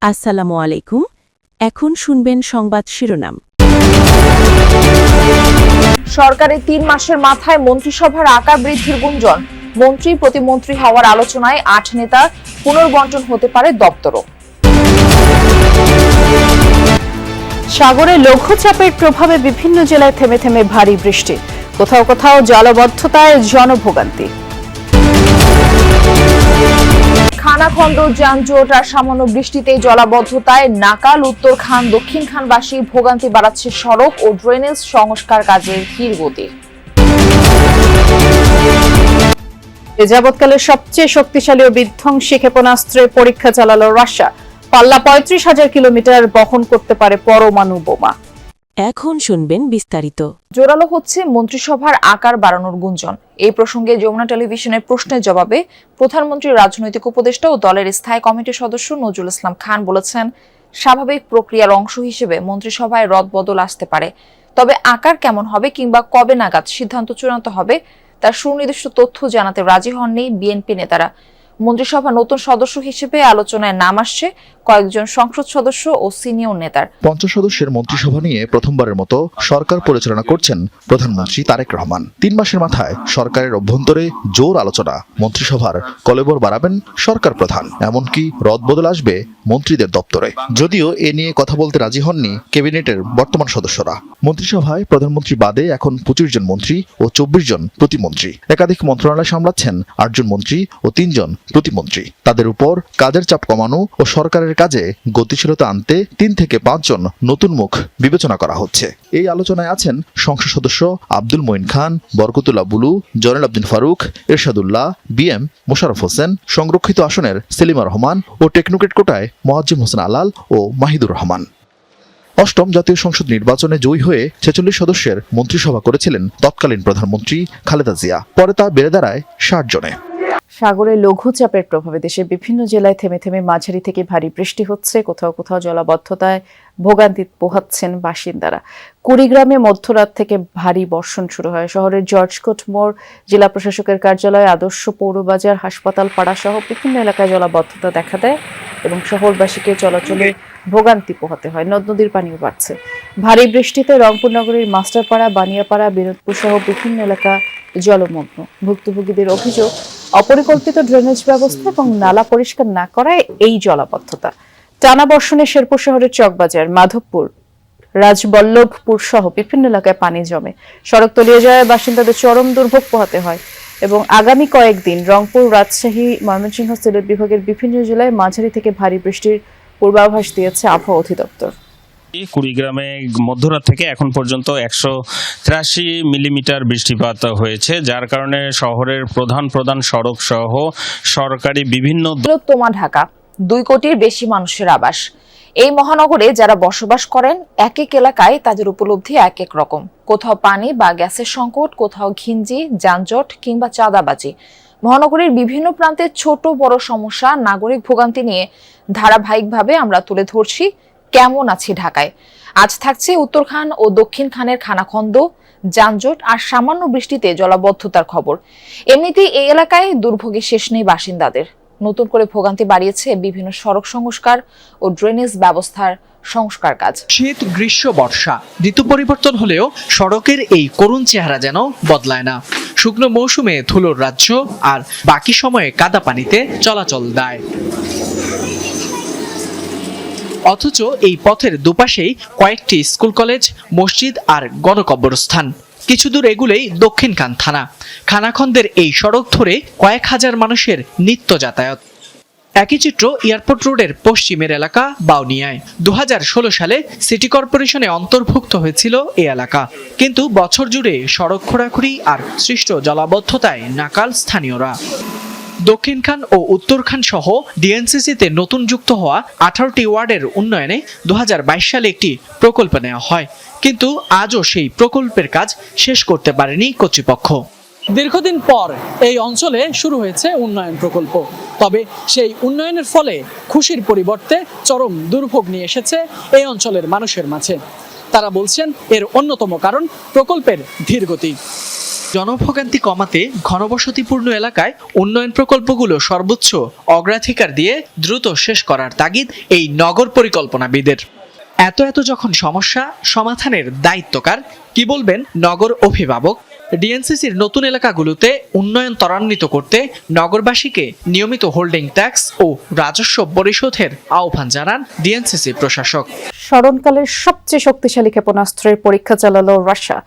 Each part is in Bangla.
আসসালামু আলাইকুম। এখন শুনবেন সংবাদ শিরোনাম। সরকারের ৩ মাসের মাথায় মন্ত্রিসভার আকার বৃদ্ধির গুঞ্জন। মন্ত্রী প্রতিমন্ত্রী হওয়ার আলোচনায় ৮ নেতার পুনর্বণ্টন হতে পারে দপ্তরও। সাগরে লঘুচাপের প্রভাবে বিভিন্ন জেলায় থেমে থেমে ভারী বৃষ্টি, কোথাও কোথাও জলবদ্ধতায় জনভোগান্তি। খানাখন্দ, যানজট আর সামান্য বৃষ্টিতেই জলাবদ্ধতায় নাকাল উত্তরখান দক্ষিণখানবাসী ভোগান্তি বাড়াচ্ছে সড়ক ও ড্রেনেজ সংস্কার কাজের ধীর গতি। এ যাবৎকালের সবচেয়ে শক্তিশালী ও বিধ্বংসী ক্ষেপণাস্ত্রের পরীক্ষা চালালো রাশিয়া। পাল্লা ৩৫,০০০ কিলোমিটার বহন করতে পারে পরমাণু বোমা। এখন শুনবেন বিস্তারিত। জোরালো হচ্ছে মন্ত্রিসভার আকার বাড়ানোর গুঞ্জন। এই প্রসঙ্গে যমুনা টেলিভিশনের প্রশ্নের জবাবে প্রধানমন্ত্রীর রাজনৈতিক উপদেষ্টা ও দলের স্থায়ী কমিটির সদস্য নজরুল ইসলাম খান বলেছেন, স্বাভাবিক প্রক্রিয়ার অংশ হিসেবে মন্ত্রিসভায় রদবদল আসতে পারে, তবে আকার কেমন হবে কিংবা কবে নাগাদ সিদ্ধান্ত চূড়ান্ত হবে তার সুনির্দিষ্ট তথ্য জানাতে রাজি হননি বিএনপি নেতারা। মন্ত্রিসভা নতুন সদস্য হিসেবে আলোচনায় নাম আসছে কয়েকজন সংসদ সদস্য ও সিনিয়র নেতার। ৫০ সদস্যের মন্ত্রিসভা নিয়ে প্রথমবারের মতো সরকার পরিচালনা করছেন প্রধানমন্ত্রী তারেক রহমান। ৩ মাসের মাথায় সরকারের অভ্যন্তরে জোর আলোচনা। মন্ত্রিসভার কলেবর বাড়াবেন সরকার প্রধান, এমনকি রদবদল আসবে মন্ত্রীদের দপ্তরে। যদিও এ নিয়ে কথা বলতে রাজি হননি ক্যাবিনেটের বর্তমান সদস্যরা। মন্ত্রিসভায় প্রধানমন্ত্রী বাদে এখন ২৫ জন মন্ত্রী ও ২৪ জন প্রতিমন্ত্রী। একাধিক মন্ত্রণালয় সামলাচ্ছেন ৮ জন মন্ত্রী ও ৩ জন প্রতিমন্ত্রী। তাদের উপর কাজের চাপ কমানো ও সরকারের কাজে গতিশীলতা আনতে ৩ থেকে ৫ জন নতুন মুখ বিবেচনা করা হচ্ছে। এই আলোচনায় আছেন সংসদ সদস্য আব্দুল মঈন খান, বরকতুল্লাহ বুলু, জয়নুল আবদিন ফারুক, এরশাদুল্লাহ, বিএম মোশাররফ হোসেন, সংরক্ষিত আসনের সেলিমা রহমান ও টেকনোক্রেট কোটায় মোয়াজ্জেম হোসেন আলাল ও মাহিদুর রহমান। অষ্টম জাতীয় সংসদ নির্বাচনে জয়ী হয়ে ৪৬ সদস্যের মন্ত্রিসভা করেছিলেন তৎকালীন প্রধানমন্ত্রী খালেদা জিয়া। পরে তা বেড়ে দাঁড়ায় ৬০ জনে। সাগরে লঘুচাপের প্রভাবে দেশের বিভিন্ন জেলায় থেমে থেমে মাঝারি থেকে ভারী বৃষ্টি হচ্ছে, কোথাও কোথাও জলাবদ্ধতায় ভোগান্তি পোহাচ্ছেন বাসিন্দারা। কুড়িগ্রামে মধ্যরাত থেকে ভারী বর্ষণ শুরু হয়। শহরের জর্জকোট মোড়, জেলা প্রশাসকের কার্যালয়, আদর্শ পৌরবাজার, হাসপাতাল পাড়া সহ বিভিন্ন এলাকায় জলাবদ্ধতা দেখা দেয় এবং শহরবাসীকে চলাচলে ভোগান্তি পোহাতে হয়। নদ নদীর পানিও বাড়ছে। ভারী বৃষ্টিতে রংপুর নগরীর মাস্টারপাড়া, বানিয়াপাড়া, বিনোদপুর সহ বিভিন্ন এলাকা জলমগ্ন। ভুক্তভোগীদের অভিযোগ, অপরিকল্পিত ড্রেনেজ ব্যবস্থা এবং নালা পরিষ্কার না করায় এই জলাবদ্ধতা। টানা বর্ষণে শেরপুর শহরের চকবাজার, মাধবপুর, রাজবল্লভপুর সহ বিভিন্ন এলাকায় পানি জমে। সড়ক তলিয়ে যায়, বাসিন্দাদের চরম দুর্ভোগ পোহাতে হয় এবং আগামী কয়েকদিন রংপুর, রাজশাহী, ময়মনসিংহ, সিলেট বিভাগের বিভিন্ন জেলায় মাঝারি থেকে ভারী বৃষ্টির পূর্বাভাস দিয়েছে আবহাওয়া অধিদপ্তর। কুড়িগ্রামে মধ্যরাত থেকে এখন পর্যন্ত ১৮৩ মিলিমিটার বৃষ্টিপাত হয়েছে, যার কারণে শহরের প্রধান প্রধান সড়ক সহ সরকারি বিভিন্ন তোমা ঢাকা ২ কোটির বেশি মানুষের আবাস। এই মহানগরে যারা বসবাস করেন, এক এক এলাকায় তাদের উপলব্ধি এক এক রকম। কোথাও পানি বা গ্যাসের সংকট, কোথাও ঘিঞ্জি, যানজট কিংবা চাঁদাবাজি। মহানগরীর বিভিন্ন প্রান্তে ছোট বড় সমস্যা, নাগরিক ভোগান্তি নিয়ে ধারাবাহিকভাবে আমরা তুলে ধরছি কেমন আছি ঢাকায়। আজ থাকছে উত্তরখান ও দক্ষিণ খানের খানাখন্দ, যানজট আর সামান্য বৃষ্টিতে জলাবদ্ধতার খবর। এমনিতেই এই এলাকায় দুর্ভোগে শেষ নেই বাসিন্দাদের। নতুন করে ভোগান্তি বাড়িয়েছে বিভিন্ন সড়ক সংস্কার ও ড্রেনেজ ব্যবস্থার সংস্কার কাজ। শীত, গ্রীষ্ম, বর্ষা ঋতু পরিবর্তন হলেও সড়কের এই করুণ চেহারা যেন বদলায় না। শুকনো মৌসুমে ধুলোর রাজ্য আর বাকি সময়ে কাদা পানিতে চলাচল দায়। অথচ এই পথের দুপাশেই কয়েকটি স্কুল, কলেজ, মসজিদ আর গণকবরস্থান। কিছু দূর এগুলেই দক্ষিণখান থানা। খানাখন্দের এই সড়ক ধরে কয়েক হাজার মানুষের নিত্য যাতায়াত। একই চিত্র এয়ারপোর্ট রোডের পশ্চিমের এলাকা বাউনিয়ায়। ২০১৬ সালে সিটি কর্পোরেশনে অন্তর্ভুক্ত হয়েছিল এই এলাকা, কিন্তু বছর জুড়ে সড়ক খোঁড়াখুড়ি আর সৃষ্ট জলাবদ্ধতায় নাকাল স্থানীয়রা। দক্ষিণখান ও উত্তরখান সহ ডিএনসিসিতে নতুন যুক্ত হওয়া ১৮টি ওয়ার্ডের উন্নয়নে ২০২২ সালে একটি প্রকল্প নেওয়া হয়, কিন্তু আজও সেই প্রকল্পের কাজ শেষ করতে পারেনি কর্তৃপক্ষ। দীর্ঘদিন পর এই অঞ্চলে শুরু হয়েছে উন্নয়ন প্রকল্প, তবে সেই উন্নয়নের ফলে খুশির পরিবর্তে চরম দুর্ভোগ নিয়ে এসেছে এই অঞ্চলের মানুষের মাঝে। তারা বলছেন এর অন্যতম কারণ প্রকল্পের ধীরগতি। জনভোগান্তি কমাতে ঘনবসতিপূর্ণ এলাকায় উন্নয়ন প্রকল্পগুলো সর্বোচ্চ অগ্রাধিকার দিয়ে দ্রুত শেষ করার তাগিদ এই নগর পরিকল্পনাবিদের। এত যখন সমস্যা, সমাধানের দায়িত্ব কার? কি বলবেন নগর অভিভাবক? ডিএনসিসির নতুন এলাকাগুলোতে উন্নয়ন ত্বরান্বিত করতে নগরবাসীকে নিয়মিত হোল্ডিং ট্যাক্স ও রাজস্ব পরিশোধের আহ্বান জানান ডিএনসিসি প্রশাসক। স্মরণকালের সবচেয়ে শক্তিশালী ক্ষেপণাস্ত্রের পরীক্ষা চালালো রাশিয়া,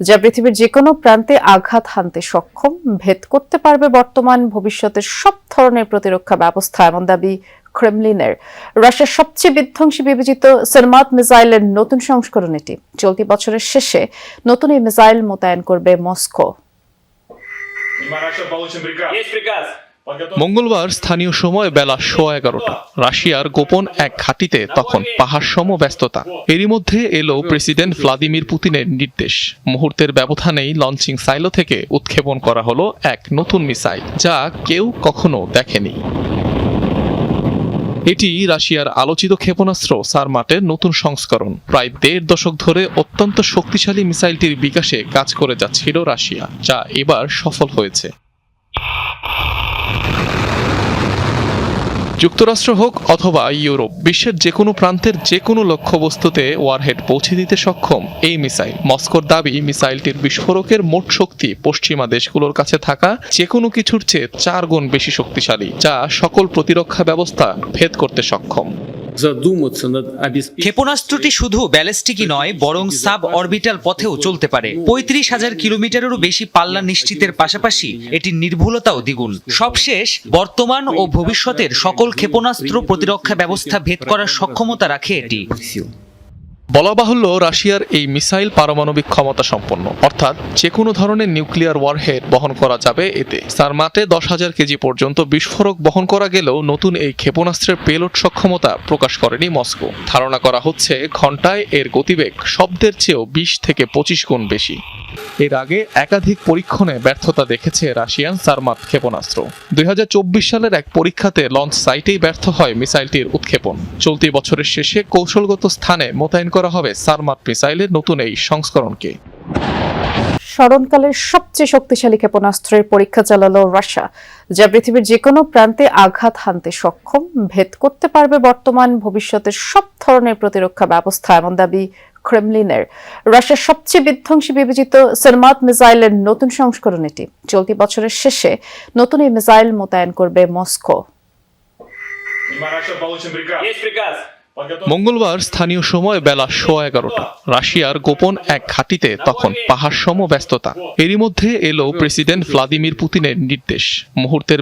যা পৃথিবীর যে কোনো প্রান্তে আঘাত হানতে সক্ষম, ভেদ করতে পারবে বর্তমান ভবিষ্যতের সব ধরনের প্রতিরক্ষা ব্যবস্থা, এমন দাবি ক্রেমলিনের। রাশিয়ার সবচেয়ে বিধ্বংসী বিবেচিত সারমাত মিসাইলের নতুন সংস্করণ এটি। চলতি বছরের শেষে নতুন এই মিসাইল মোতায়েন করবে মস্কো। মঙ্গলবার স্থানীয় সময় বেলা 11:15 রাশিয়ার গোপন এক ঘাঁটিতে তখন পাহাড়সম ব্যস্ততা। এরই মধ্যে এলো প্রেসিডেন্ট ভ্লাদিমির পুতিনের নির্দেশ। মুহূর্তের ব্যবধানেই লঞ্চিং সাইলো থেকে উৎক্ষেপণ করা হলো এক নতুন মিসাইল, যা কেউ কখনো দেখেনি। এটি রাশিয়ার আলোচিত ক্ষেপণাস্ত্র সারমাটের নতুন সংস্করণ। প্রায় 1.5 দশক ধরে অত্যন্ত শক্তিশালী মিসাইলটির বিকাশে কাজ করে যাচ্ছিল রাশিয়া, যা এবার সফল হয়েছে। যুক্তরাষ্ট্র হোক অথবা ইউরোপ, বিশ্বের যে কোনো প্রান্তের যে কোনো লক্ষ্যবস্তুতে ওয়ারহেড পৌঁছে দিতে সক্ষম এই মিসাইল। মস্কোর দাবি, মিসাইলটির বিস্ফোরকের মোট শক্তি পশ্চিমা দেশগুলোর কাছে থাকা যে কোনো কিছুর চেয়ে 4 গুণ বেশি শক্তিশালী, যা সকল প্রতিরক্ষা ব্যবস্থা ভেদ করতে সক্ষম। ক্ষেপণাস্ত্রটি শুধু ব্যালিস্টিকই নয়, বরং সাব অরবিটাল পথেও চলতে পারে। 35,000 কিলোমিটারেরও বেশি পাল্লা নিশ্চিতের পাশাপাশি এটির নির্ভুলতাও দ্বিগুণ। সবশেষ, বর্তমান ও ভবিষ্যতের সকল ক্ষেপণাস্ত্র প্রতিরক্ষা ব্যবস্থা ভেদ করার সক্ষমতা রাখে এটি। বলা বাহুল্য, রাশিয়ার এই মিসাইল পারমাণবিক ক্ষমতা সম্পন্ন, অর্থাৎ যে কোনো ধরনের নিউক্লিয়ার ওয়ারহেড বহন করা যাবে এতে। সারমাটে 10,000 কেজি পর্যন্ত বিস্ফোরক বহন করা গেলেও নতুন এই ক্ষেপণাস্ত্রের পেলোড সক্ষমতা প্রকাশ করেনি মস্কো। ধারণা করা হচ্ছে ঘন্টায় এর গতিবেগ শব্দের চেয়েও 20 থেকে 25 গুণ বেশি। এর আগে একাধিক পরীক্ষণে ব্যর্থতা দেখেছে রাশিয়ান সারমাট ক্ষেপণাস্ত্র। 2024 সালের এক পরীক্ষাতে লঞ্চ সাইটেই ব্যর্থ হয় মিসাইলটির উৎক্ষেপণ। চলতি বছরের শেষে কৌশলগত স্থানে মোতায়েন করা হবে সারমাট মিসাইলের নতুন এই সংস্করণকে। স্মরণকালের সবচেয়ে শক্তিশালী ক্ষেপণাস্ত্রের পরীক্ষা চালালো রাশিয়া, যা পৃথিবীর যে কোনো প্রান্তে আঘাত হানতে সক্ষম, ভেদ করতে পারবে বর্তমান ভবিষ্যতের সব ধরনের প্রতিরক্ষা ব্যবস্থা, এমন দাবি ক্রেমলিনের। রাশিয়ার সবচেয়ে বিধ্বংসী বিবেচিত সারমাত মিসাইলের নতুন সংস্করণ এটি। চলতি বছরের শেষে নতুন এই মিসাইল মোতায়েন করবে মস্কো। মঙ্গলবার স্থানীয় সময় বেলা 11:15 রাশিয়ার গোপন এক ঘাঁটিতে তখন পাহাড়সম ব্যস্ততা। এরই মধ্যে এলো প্রেসিডেন্ট ভ্লাদিমির পুতিনের নির্দেশ। মুহূর্তের